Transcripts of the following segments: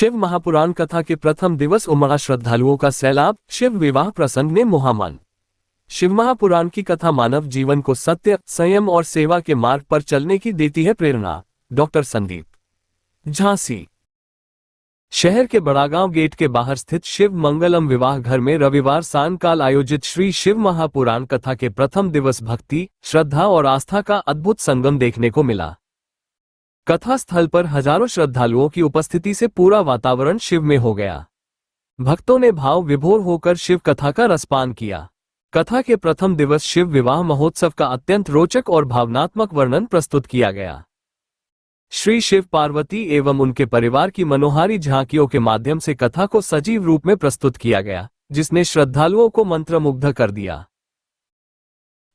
शिव महापुराण कथा के प्रथम दिवस उमड़ा श्रद्धालुओं का सैलाब, शिव विवाह प्रसंग ने मोहामान। शिव महापुराण की कथा मानव जीवन को सत्य, संयम और सेवा के मार्ग पर चलने की देती है प्रेरणा। डॉक्टर संदीप। झांसी शहर के बड़ागांव गेट के बाहर स्थित शिव मंगलम विवाह घर में रविवार सायंकाल आयोजित श्री शिव महापुराण कथा के प्रथम दिवस भक्ति, श्रद्धा और आस्था का अद्भुत संगम देखने को मिला। कथा स्थल पर हजारों श्रद्धालुओं की उपस्थिति से पूरा वातावरण शिव में हो गया। भक्तों ने भाव विभोर होकर शिव कथा का रसपान किया। कथा के प्रथम दिवस शिव विवाह महोत्सव का अत्यंत रोचक और भावनात्मक वर्णन प्रस्तुत किया गया। श्री शिव पार्वती एवं उनके परिवार की मनोहारी झांकियों के माध्यम से कथा को सजीव रूप में प्रस्तुत किया गया, जिसने श्रद्धालुओं को मंत्रमुग्ध कर दिया।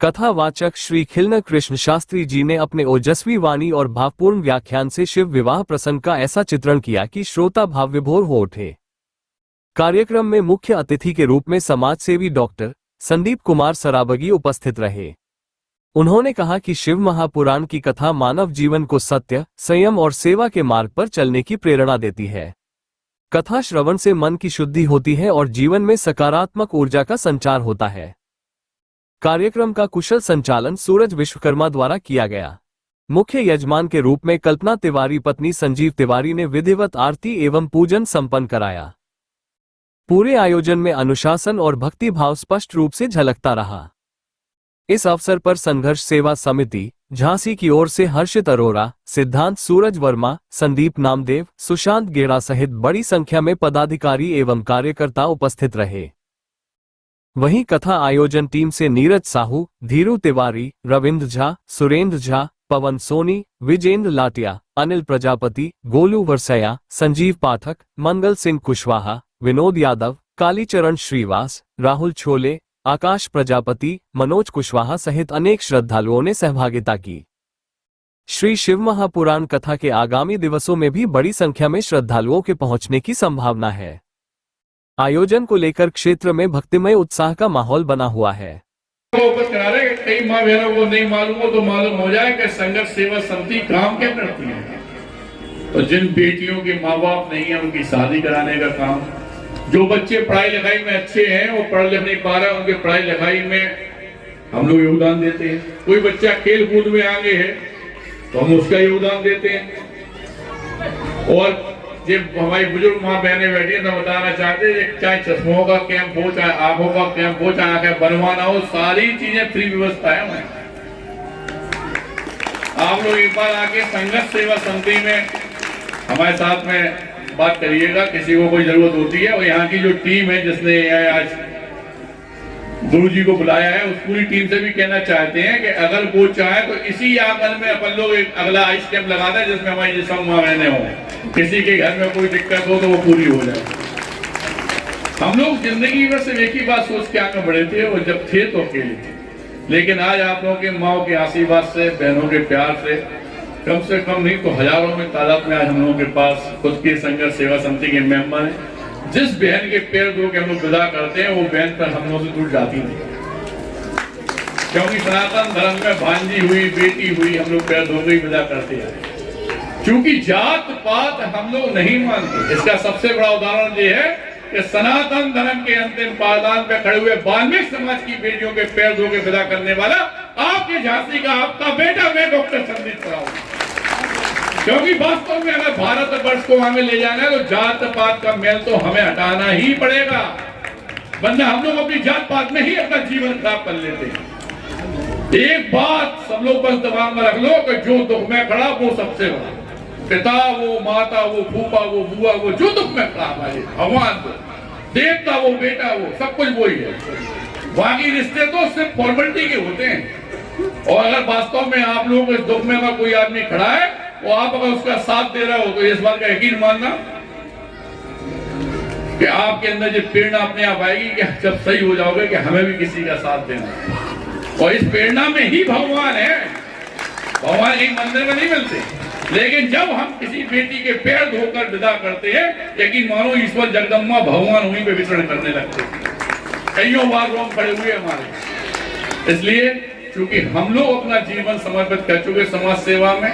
कथावाचक श्री खिलन कृष्ण शास्त्री जी ने अपने ओजस्वी वाणी और भावपूर्ण व्याख्यान से शिव विवाह प्रसंग का ऐसा चित्रण किया कि श्रोता भाव विभोर हो उठे। कार्यक्रम में मुख्य अतिथि के रूप में समाजसेवी डॉक्टर संदीप कुमार सराबगी उपस्थित रहे। उन्होंने कहा कि शिव महापुराण की कथा मानव जीवन को सत्य, संयम और सेवा के मार्ग पर चलने की प्रेरणा देती है। कथा श्रवण से मन की शुद्धि होती है और जीवन में सकारात्मक ऊर्जा का संचार होता है। कार्यक्रम का कुशल संचालन सूरज विश्वकर्मा द्वारा किया गया। मुख्य यजमान के रूप में कल्पना तिवारी पत्नी संजीव तिवारी ने विधिवत आरती एवं पूजन संपन्न कराया। पूरे आयोजन में अनुशासन और भक्ति भाव स्पष्ट रूप से झलकता रहा। इस अवसर पर संघर्ष सेवा समिति झांसी की ओर से हर्षित अरोरा, सिद्धांत सूरज वर्मा, संदीप नामदेव, सुशांत गेड़ा सहित बड़ी संख्या में पदाधिकारी एवं कार्यकर्ता उपस्थित रहे। वहीं कथा आयोजन टीम से नीरज साहू, धीरू तिवारी, रविंद्र झा, सुरेंद्र झा, पवन सोनी, विजेंद्र लाटिया, अनिल प्रजापति, गोलू वर्सैया, संजीव पाठक, मंगल सिंह कुशवाहा, विनोद यादव, कालीचरण श्रीवास, राहुल छोले, आकाश प्रजापति, मनोज कुशवाहा सहित अनेक श्रद्धालुओं ने सहभागिता की। श्री शिव महापुराण कथा के आगामी दिवसों में भी बड़ी संख्या में श्रद्धालुओं के पहुंचने की संभावना है। आयोजन को लेकर क्षेत्र में भक्तिमय उत्साह का माहौल बना हुआ है। कई माँ बहनों को नहीं मालूम हो तो मालूम हो जाए कि संघर्ष सेवा समिति काम क्या करती है। तो जिन बेटियों के माँ बाप नहीं है उनकी शादी कराने का काम, जो बच्चे पढ़ाई लिखाई में अच्छे हैं वो पढ़ लिख नहीं पा रहे, उनके पढ़ाई लिखाई में हम लोग योगदान देते हैं। कोई बच्चा खेल कूद में आगे है तो हम उसका योगदान देते हैं। और जब हमारी बुजुर्ग माँ बहनें बैठी हैं तो बताना चाहते हैं, चाहे चश्मों का कैंप हो, चाहे आंखों का कैंप हो, चाहे आंखें बनवाना हो, सारी चीजें फ्री व्यवस्था है हमारे। आप लोग एक बार आके संघर्ष सेवा समिति में हमारे साथ में बात करिएगा, किसी को कोई जरूरत होती है। और यहाँ की जो टीम है जिसने आज गुरु जी को बुलाया है, उस पूरी टीम से भी कहना चाहते हैं कि अगर वो चाहे तो इसी आंगन में अपन लोग एक अगला आइस कैंप लगा दें जिसमें हमारी जिसम माँ बहने हो, किसी के घर में कोई दिक्कत हो तो वो पूरी हो जाए। हम लोग जिंदगी में सिर्फ एक ही बात सोच के आगे बढ़े थे, वो जब थे तो अकेले थे, लेकिन आज आप लोगों के माओ के आशीर्वाद से, बहनों के प्यार से कम नहीं तो हजारों में तादाद में आज हम लोगों के पास खुद की संघर्ष सेवा समिति के मेंबर हैं। जिस बहन के पैर धो के हम लोग विदा करते हैं वो बहन पर हम लोगों से दूर जाती नहीं, क्योंकि सनातन धर्म में भांजी हुई, बेटी हुई, हम लोग पैर धो के ही विदा करते हैं। क्योंकि जात पात हम लोग नहीं मानते। इसका सबसे बड़ा उदाहरण ये है कि सनातन धर्म के अंतिम पायदान पे खड़े हुए वाल्मीकि समाज की बेटियों के पैर धो के विदा करने वाला आपके झांसी का आपका बेटा मैं डॉक्टर संदीप कराऊंगा। क्योंकि वास्तव में अगर भारत वर्ष को हमें ले जाना है तो जात पात का मेल तो हमें हटाना ही पड़ेगा, वरना हम लोग अपनी जात पात में ही अपना जीवन खराब कर लेते हैं। एक बात सब लोग बस दिमाग में रख लो कि जो दुख में खड़ा वो सबसे बड़ा, पिता वो, माता वो, फूफा वो, बुआ वो, जो दुख में खड़ा है भगवान वो, देवता वो, बेटा वो, सब कुछ वही है। बाकी रिश्ते तो सिर्फ फॉर्मेलिटी के होते हैं। और अगर वास्तव में आप लोग इस दुख में अगर कोई आदमी खड़ा है वो आप अगर उसका साथ दे रहे हो तो इस बात का यकीन मानना कि आपके अंदर जो प्रेरणा अपने आप आएगी कि जब सही हो जाओगे कि हमें भी किसी का साथ देना। और इस प्रेरणा में ही भगवान है। भगवान एक मंदिर में नहीं मिलते, लेकिन जब हम किसी बेटी के पैर धोकर विदा करते हैं, यकीन मानो ईश्वर जगदम्बा भगवान वहीं पे विचरण करने लगते हैं। कईयों बार रोम खड़े हुए हमारे। इसलिए क्योंकि हम लोग अपना जीवन समर्पित कर चुके समाज सेवा में,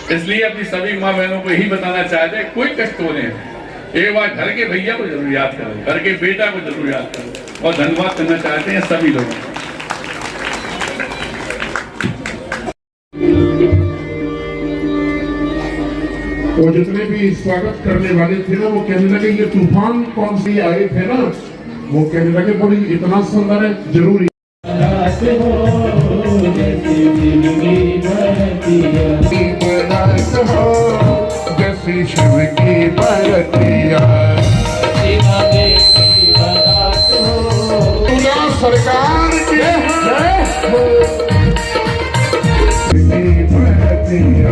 इसलिए अपनी सभी माँ बहनों को यही बताना चाहते हैं, कोई कष्ट हो रहे हैं एक बार घर के भैया को जरूर याद करो, घर के बेटा को जरूर याद करो, और धन्यवाद करना चाहते हैं सभी लोगों को। वो जितने भी स्वागत करने वाले थे ना, वो कहने लगे ये तूफान कौन से आए थे ना, वो कहने लगे बड़ी इतना सुंदर है, जरूरी जैसी शिव की बरतिया सरकार की बरतिया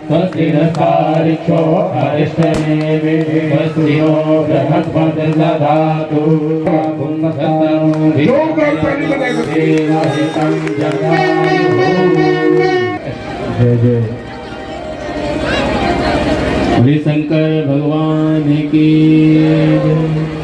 स्वस्तिरसारिक्षो अरिष्टनेमि स्वस्तिनो बृहस्पतिर्दधातु जय जय श्री शंकर भगवान की जय।